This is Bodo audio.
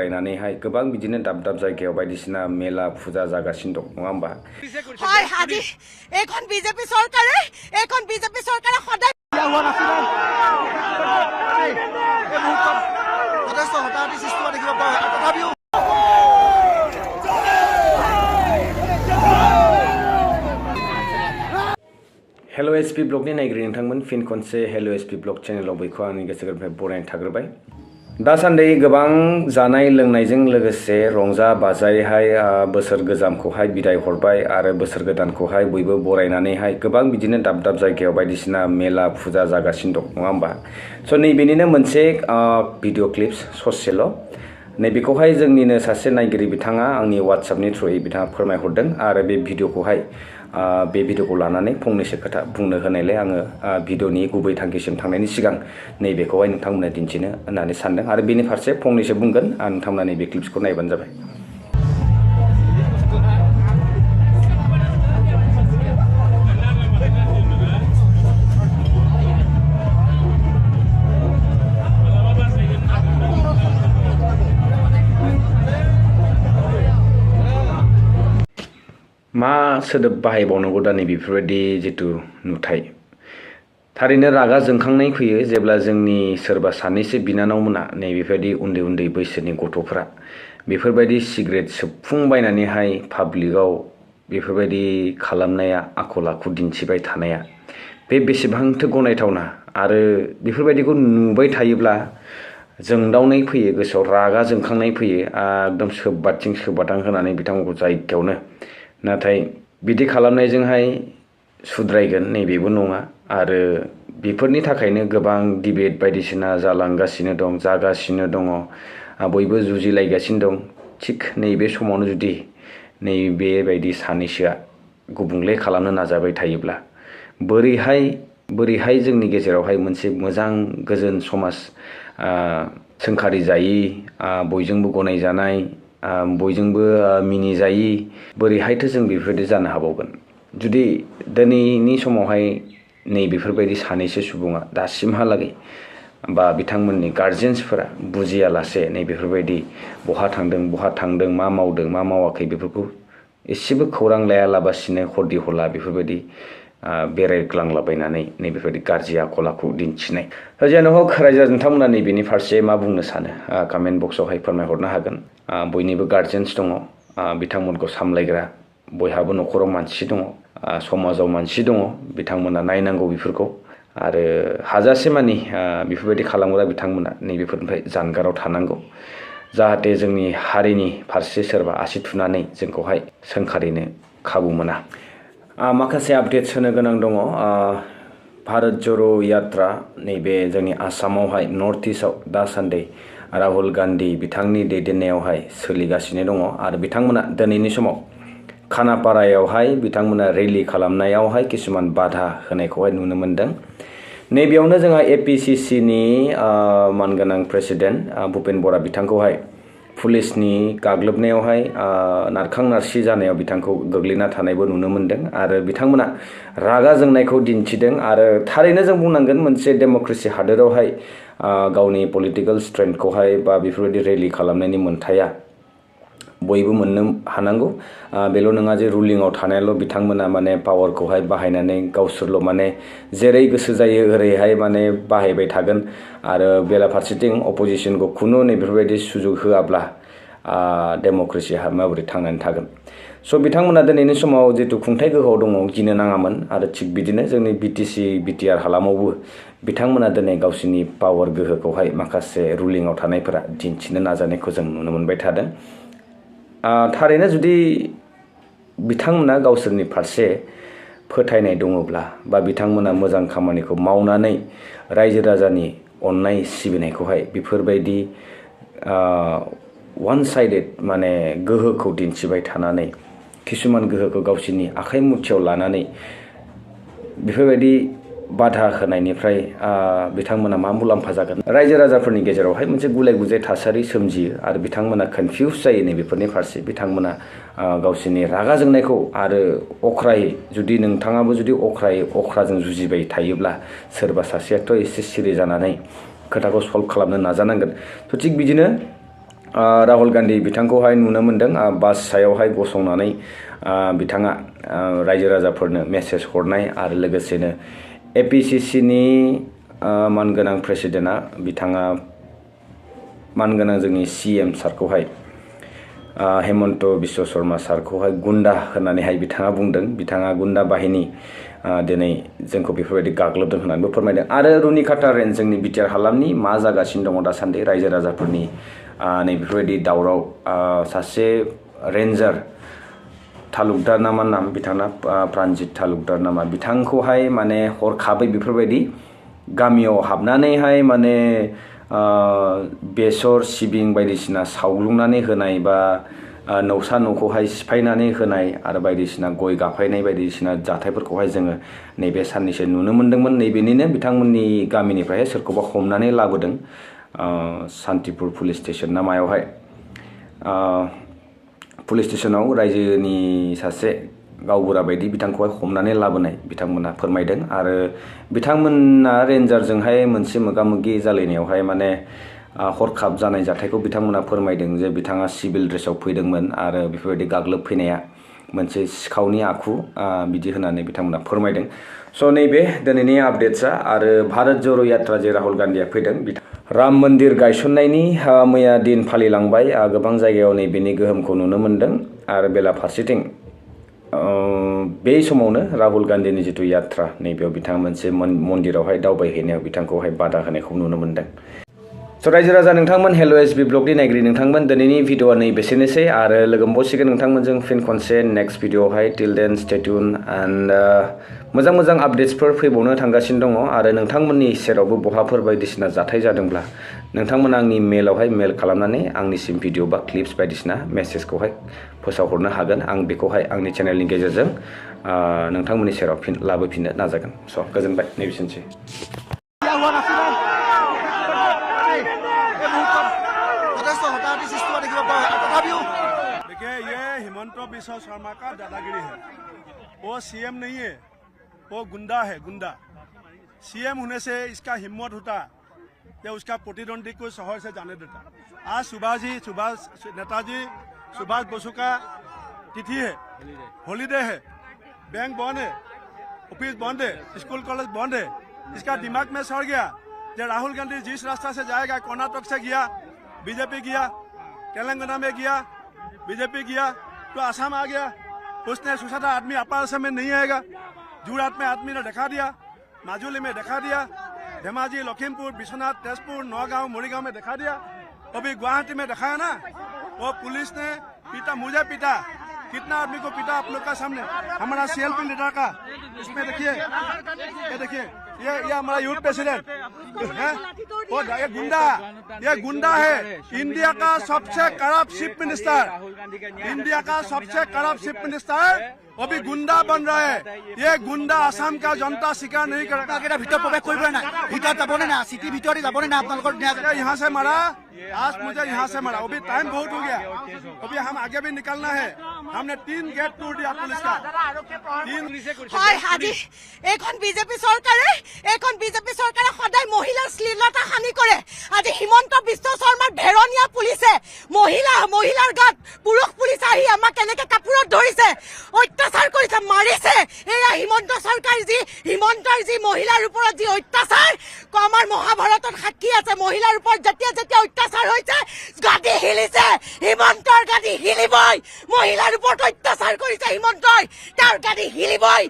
बरायनानैहाय गोबां बिदिनो दाब दाब जायगायाव बायदिसिना मेला फुजा जागासिनो दं नङा होमबा হয় হাজি এখন বিজেপি চৰকাৰে সদায় হোৱা নাছিল যথেষ্ট হতাহতি সৃষ্টি হোৱা দেখিব পৰা তথাপিও हेलो एसपी ब्लगनि नायगिरि नोंथांमोन फिन खनसे हेलो एसपी ब्लग चेनेलाव बयखौ आंनि गोसो गोरबोनिफ्राय बरायनाय थाग्रोबाय दासान्दि गोबां जानाय लोंनायजों लोगोसे रंजा बाजायैहाय बोसोर गोजामखौहाय बिदाय हरबाय आरो बोसोर गोदानखौहाय बयबो बरायनानैहाय गोबां बिदिनो दाब दाब जायगायाव बायदिसिना मेला फुजा जागासिनो दं नङा होमबा स' नैबेनिनो मोनसे भिडिअ क्लिप्स ससेल' नैबेखौहाय जोंनिनो सासे नायगिरि बिथाङा आंनि वाट्सएपनि थ्रुयै बिथाङा फोरमायहरदों आरो बे भिडिअखौ लानानै फंनैसो खोथा बुंनो होनायलाय आङो भिडिअनि गुबै थांखिसिम थांनायनि सिगां नैबेखौहाय नोंथांमोननो दिन्थिनो होननानै सानदों आरो बेनि फारसे फंनैसो बुंगोन आरो नोंथांमोना नैबे क्लिप्सखौ नायबानो जाबाय मा सोदोब बाहायबावनांगौ दा नैबेफोरबायदि जितु नुथाय थारैनो रागा जोंखांनाय फैयो जेब्ला जोंनि सोरबा सानैसो बिनानावमोना नैबेबायदि उन्दै उन्दै बैसोनि गथ'फोरा बेफोरबायदि सिगारेट सोबफुंबायनानैहाय पाब्लिकआव बेफोरबायदि खालामनाया आखल आखु दिन्थिबाय थानाया बे बेसेबांथो गनायथावना आरो बेफोरबायदिखौ नुबाय थायोब्ला जोंदावनाय फैयो गोसोआव रागा जोंखांनाय फैयो एकदम सोबबादथिं सोबबादां होनानै बिथांमोनखौ जायगायावनो नाथाय बिदि खालामनायजोंहाय सुद्रायगोन नैबेबो नङा आरो बेफोरनि थाखायनो गोबां डिबेट बायदिसिना जालांगासिनो दं जागासिनो दङ बयबो जुजिलायगासिनो दं थिग नैबे समावनो जुदि नैबेबायदि सानैसोआ गुबुंले खालामनो नाजाबाय थायोब्ला बोरैहाय जोंनि गेजेरावहाय मोनसे मोजां गोजोन समाज सोंखारि जायि बयजोंबो गनायजानाय बयजोंबो मिनिजायि बोरैहायथो जों बेफोरबायदि जानो हाबावगोन जुदि दिनैनि समावहाय नैबेफोरबायदि सानैसो सुबुङा दासिमहालागै बा बिथांमोननि गार्जेन्सफोरा बुजियालासे नैबेफोरबायदि बहा थांदों मा मावदों मा मावाखै बेफोरखौ एसेबो खौरां लायालाबासिनो हरदि हरला बेफोरबायदि बेरायग्लांलाबायनानै नैबेफोरबायदि गाज्रि आखल आखु दिन्थिनाय जियानो हक रायजो नोंथांमोना नैबेनि फारसे मा बुंनो सानो कमेन्ट बक्सआवहाय फोरमायहरनो हागोन बयनिबो गार्जेन्स दङ बिथांमोनखौ सामलायग्रा बयहाबो न'खराव मानसि दङ समाजाव मानसि दङ बिथांमोना नायनांगौ बेफोरखौ आरो हाजासे मानि बेफोरबायदि खालामग्रा बिथांमोना नैबेफोरनिफ्राय जानगाराव थानांगौ जाहाथे जोंनि हारिनि फारसे सोरबा आसि थुनानै जोंखौहाय सोंखारिनो खाबु मोना माखासे आपडेट्स होनो गोनां दङ भारत ज'डो यात्रा नैबे जोंनि आसामावहाय नर्थ इस्टआव दासान्दि राहुल गान्धी बिथांनि दैदेननायावहाय सोलिगासिनो दङ आरो बिथांमोना दिनैनि समाव खानापारायावहाय बिथांमोना रेलि खालामनायावहाय किसुमान बाधा होनायखौहाय नुनो मोनदों नैबेयावनो जोंहा APCCनि मानगोनां प्रेसिडेन्ट भुपेन बरा बिथांखौहाय पुलिसनि गाग्लोबनायावहाय नारखां नारसि जानायाव बिथांखौ गोग्लैना थानायबो नुनो मोनदों आरो बिथांमोना रागा जोंनायखौ दिन्थिदों आरो थारैनो जों बुंनांगोन मोनसे डेम'क्रेसि हादोरावहाय गावनि पलिटिकेल स्ट्रेंथखौहाय बा बेफोरबायदि रेलि खालामनायनि मोन्थाया बयबो मोननो हानांगौ बेल' नङा जे रुलिंआव थानायल' बिथांमोना माने पावारखौहाय बाहायनानै गावसोरल' माने जेरै गोसो जायो ओरैहाय माने बाहायबाय थागोन आरो बेराफारसेथिं अपोजिशनखौ खुनु बेफोरबायदि सुजुग होआब्ला डेम'क्रेसिया माबोरै थांनानै थागोन स' बिथांमोना दिनैनि समाव जितु खुंथाय गोहोआव दङ गिनो नाङामोन आरो थिग बिदिनो जोंनि BTR हालामावबो बिथांमोना दिनै गावसिनि पावार गोहोखौहाय माखासे रुलिंआव थानायफोरा दिन्थिनो नाजानायखौ जों नुनो मोनबाय थादों थारैनो जुदि बिथांमोना गावसोरनि फारसे फोथायनाय दङब्ला बा बिथांमोना मोजां खामानिखौ मावनानै रायजो राजानि अननाय सिबिनायखौहाय बेफोरबायदि वान साइडेड माने गोहोखौ दिन्थिबाय थानानै किसुमान गोहोखौ गावसिनि आखाइ मुथियाव लानानै बेफोरबायदि बाधा होनायनिफ्राय बिथांमोना मा मुलाम्फा जागोन रायजो राजाफोरनि गेजेरावहाय मोनसे गुलाय गुजाय थासारि सोमजियो आरो बिथांमोना कनफिउज जायो नैबेफोरनि फारसे बिथांमोना गावसिनि रागा जोंनायखौ आरो अख्रायै जुदि नोंथाङाबो जुदि अख्राजों जुजिबाय थायोब्ला सोरबा सासेयाथ' एसे सिरि जानानै खोथाखौ सल्भ खालामनो नाजानांगोन थ' थिग बिदिनो राहुल गान्धी बिथांखौहाय नुनो मोन्दों बास सायावहाय गसंनानै बिथाङा रायजो राजाफोरनो मेसेज हरनाय आरो लोगोसेनो APCC नि मानगोनां प्रेसिडेन्टआ बिथाङा मानगोनां जोंनि CM सारखौहाय हेमन्त बिश्व शर्मा सारखौहाय गुन्दा होननानैहाय बिथाङा बुंदों बिथाङा गुन्दा बाहिनी दिनै जोंखौ बेफोरबायदि गाग्लोबदों होननानैबो फोरमायदों आरो रुनिकाटा रेन्ज जोंनि बिटिआर हालामनि मा जागासिनो दङ दासान्दि रायजो राजाफोरनि नैबेफोरबायदि दावराव सासे रेन्जार तालुकदार नामा नाम बिथाङा प्रानजित तालुकदार नामा बिथांखौहाय माने हरखाबै बेफोरबायदि गामियाव हाबनानैहाय माने बेसर सिबिं बायदिसिना सावग्लुंनानै होनाय बा नौसा न'खौहाय सिफायनानै होनाय आरो बायदिसिना गय गाफायनाय बायदिसिना जाथायफोरखौहाय जोङो नैबे साननैसो नुनो मोन्दोंमोन नैबेनिनो बिथांमोननि गामिनिफ्राय सोरखौबा हमनानै लाबोदों सान्तिपुर पुलिस स्टेशन ना मायावहाय पुलिस स्टेशनाव रायजोनि सासे गावबुरा बायदि बिथांखौहाय हमनानै लाबोनाय बिथांमोना फोरमायदों आरो बिथांमोना रेन्जारजोंहाय मोनसे मोगामोगि जालायनायावहाय माने हरखाब जानाय जाथायखौ बिथांमोना फोरमायदों जे बिथाङा सिभिल ड्रेसाव फैदोंमोन आरो बेफोरबायदि गाग्लोबफैनाया मोनसे सिखावनि आखु बिदि होननानै बिथांमोना फोरमायदों स' नैबे दिनैनि आपडेट्सआ आरो भारत ज'रो यात्रा जे राहुल गान्धीया फैदों राम मन्दिर गायसननायनि मैया दिन फालिलांबाय गोबां जायगायाव नैबेनि गोहोमखौ नुनो मोन्दों आरो बेलाफारसेथिं बे समावनो राहुल गान्धीनि जिथु यात्रा नैबेयाव बिथाङा मोनसे मन्दिरावहाय दावबायहैनायाव बिथांखौहाय बादा होनायखौ नुनो मोन्दों स' रायजो राजा नोंथांमोन हेल' SB ब्लगनि नायगिरि नोंथांमोन दिनैनि भिडिअआ नैबेसेनोसै आरो लोगो मोनबावसिगोन नोंथांमोनजों फिन खनसे नेक्स्ट भिडिअआवहाय टिल देन स्टे ट्युन एन्ड मोजां मोजां आपडेट्सफोर फैबावनो थांगासिनो दङ आरो नोंथांमोननि सेरावबो बहाफोर बायदिसिना जाथाय जादोंब्ला नोंथांमोना आंनि मेलावहाय मेल खालामनानै आंनिसिम भिडिअ बा क्लिप्स बायदिसिना मेसेजखौहाय फोसावहरनो हागोन आं बेखौहाय आंनि चेनेलनि गेजेरजों नोंथांमोननि सेराव फिन लाबोफिननो नाजागोन स' गोजोनबाय नैबेसेनोसै देखिए ये हेमंत बिश्व शर्मा का दादागिरी है वो CM नहीं है वो गुंडा है गुंडा CM होने से इसका हिम्मत होता या उसका प्रतिद्वंदी को शहर से जाने देता आज नेताजी सुभाष बसु का तिथि है हॉलीडे है बैंक बंद है ऑफिस बंद है स्कूल कॉलेज बंद है इसका दिमाग में सड़ गया जब राहुल गांधी जिस रास्ता से जाएगा कर्नाटक से गया बीजेपी गया तेलंगाना में गया बीजेपी गया तो असम आ गया उसने सोचा था आदमी अपर असम में नहीं आएगा जोरहाट में आदमी ने दिखा दिया माजुली में दिखा दिया धेमाजी लखीमपुर विश्वनाथ तेजपुर नौगांव मोरीगांव में दिखा दिया अभी गुवाहाटी में दिखाया ना वो पुलिस ने पीटा मुझे पीटा कितना आदमी को पीटा आप लोग का सामने हमारा CLP लीडर का इसमें देखिए ये हमारा यूथ प्रेसिडेंट है ये गुंडा है इंडिया का सबसे करप्ट चीफ मिनिस्टर अभी गुंडा बन रहा है ये गुंडा असम का जनता स्वीकार नहीं करेगा यहाँ से मारा आज मुझे यहाँ से मारा अभी टाइम बहुत हो गया अभी हम आगे भी निकलना है हमने 3 गेट तोड़ दिया पुलिस का বিজেপি চৰকাৰে সদায় মহিলাৰ শ্লীলতা হানি কৰে আজি হিমন্ত বিশ্ব শৰ্মাৰ ভেৰনীয়া পুলিচে মহিলাৰ গাত পুৰুষ পুলিচ আহি আমাক কেনেকে কাপোৰত ধৰিছে অত্যাচাৰ কৰিছে মাৰিছে এয়া হিমন্তৰ যি মহিলাৰ ওপৰত যি অত্যাচাৰ আমাৰ মহাভাৰতত সাক্ষী আছে মহিলাৰ ওপৰত যেতিয়া অত্যাচাৰ হৈছে গাদি হিলিছে হিমন্তৰ গাদি হিলিবই মহিলাৰ ওপৰত অত্যাচাৰ কৰিছে হিমন্তই তাৰ গাদি হিলিবই